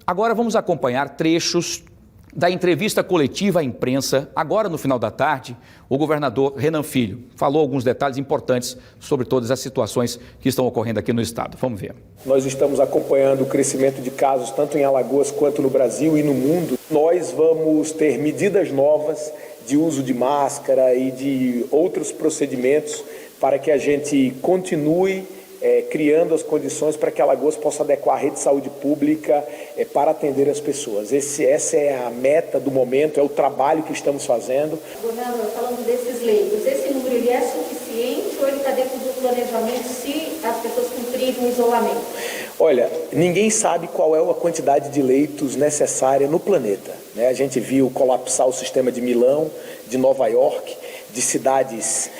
Agora vamos acompanhar trechos da entrevista coletiva à imprensa. Agora, no final da tarde, o governador Renan Filho falou alguns detalhes importantes sobre todas as situações que estão ocorrendo aqui no estado. Vamos ver. Nós estamos acompanhando o crescimento de casos tanto em Alagoas quanto no Brasil e no mundo. Nós vamos ter medidas novas de uso de máscara e de outros procedimentos para que a gente continue criando as condições para que Alagoas possa adequar a rede de saúde pública para atender as pessoas. Essa é a meta do momento, é o trabalho que estamos fazendo. Governador, falando desses leitos, esse número ele é suficiente ou ele está dentro do planejamento se as pessoas cumprirem o isolamento? Olha, ninguém sabe qual é a quantidade de leitos necessária no planeta, né? A gente viu colapsar o sistema de Milão, de Nova York, de cidades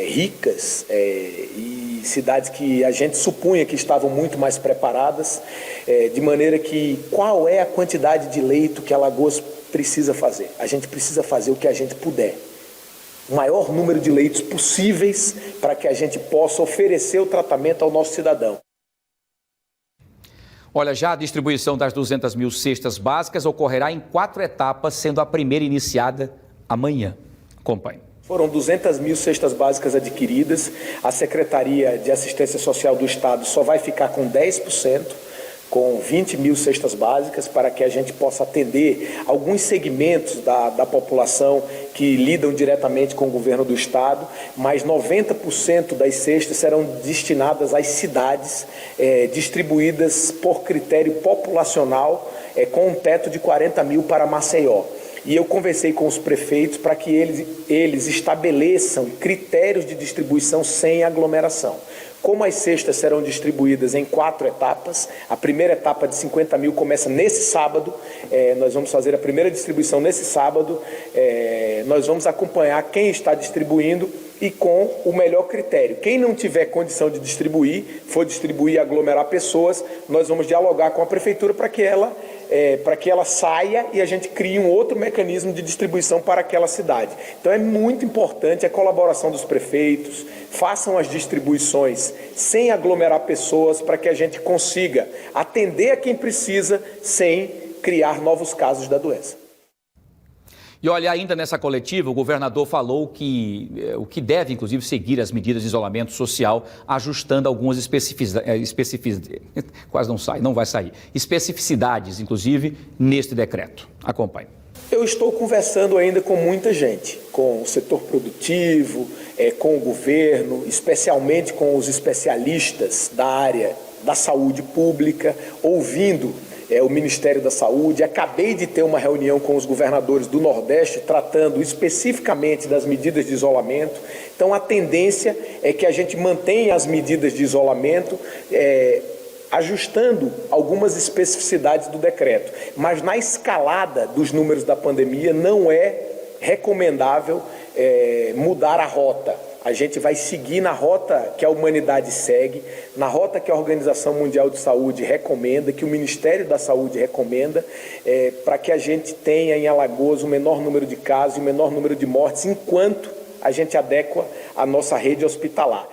ricas e cidades que a gente supunha que estavam muito mais preparadas, de maneira que qual é a quantidade de leito que Alagoas precisa fazer? A gente precisa fazer o que a gente puder. O maior número de leitos possíveis para que a gente possa oferecer o tratamento ao nosso cidadão. Olha, já a distribuição das 200 mil cestas básicas ocorrerá em 4 etapas, sendo a primeira iniciada amanhã. Acompanhe. Foram 200 mil cestas básicas adquiridas. A Secretaria de Assistência Social do Estado só vai ficar com 10%, com 20 mil cestas básicas, para que a gente possa atender alguns segmentos da população que lidam diretamente com o governo do Estado, mas 90% das cestas serão destinadas às cidades, distribuídas por critério populacional, com um teto de 40 mil para Maceió. E eu conversei com os prefeitos para que eles estabeleçam critérios de distribuição sem aglomeração. Como as cestas serão distribuídas em 4 etapas, a primeira etapa de 50 mil começa nesse sábado, nós vamos fazer a primeira distribuição nesse sábado, nós vamos acompanhar quem está distribuindo e com o melhor critério. Quem não tiver condição de distribuir, for distribuir e aglomerar pessoas, nós vamos dialogar com a prefeitura para que ela saia e a gente crie um outro mecanismo de distribuição para aquela cidade. Então é muito importante a colaboração dos prefeitos, façam as distribuições sem aglomerar pessoas para que a gente consiga atender a quem precisa sem criar novos casos da doença. E olha, ainda nessa coletiva, o governador falou que o que deve, inclusive, seguir as medidas de isolamento social, ajustando algumas especificidades, inclusive, neste decreto. Acompanhe. Eu estou conversando ainda com muita gente, com o setor produtivo, com o governo, especialmente com os especialistas da área da saúde pública, ouvindo o Ministério da Saúde. Acabei de ter uma reunião com os governadores do Nordeste, tratando especificamente das medidas de isolamento. Então, a tendência é que a gente mantenha as medidas de isolamento, ajustando algumas especificidades do decreto. Mas na escalada dos números da pandemia, não é recomendável mudar a rota. A gente vai seguir na rota que a humanidade segue, na rota que a Organização Mundial de Saúde recomenda, que o Ministério da Saúde recomenda, para que a gente tenha em Alagoas o menor número de casos e o menor número de mortes, enquanto a gente adequa a nossa rede hospitalar.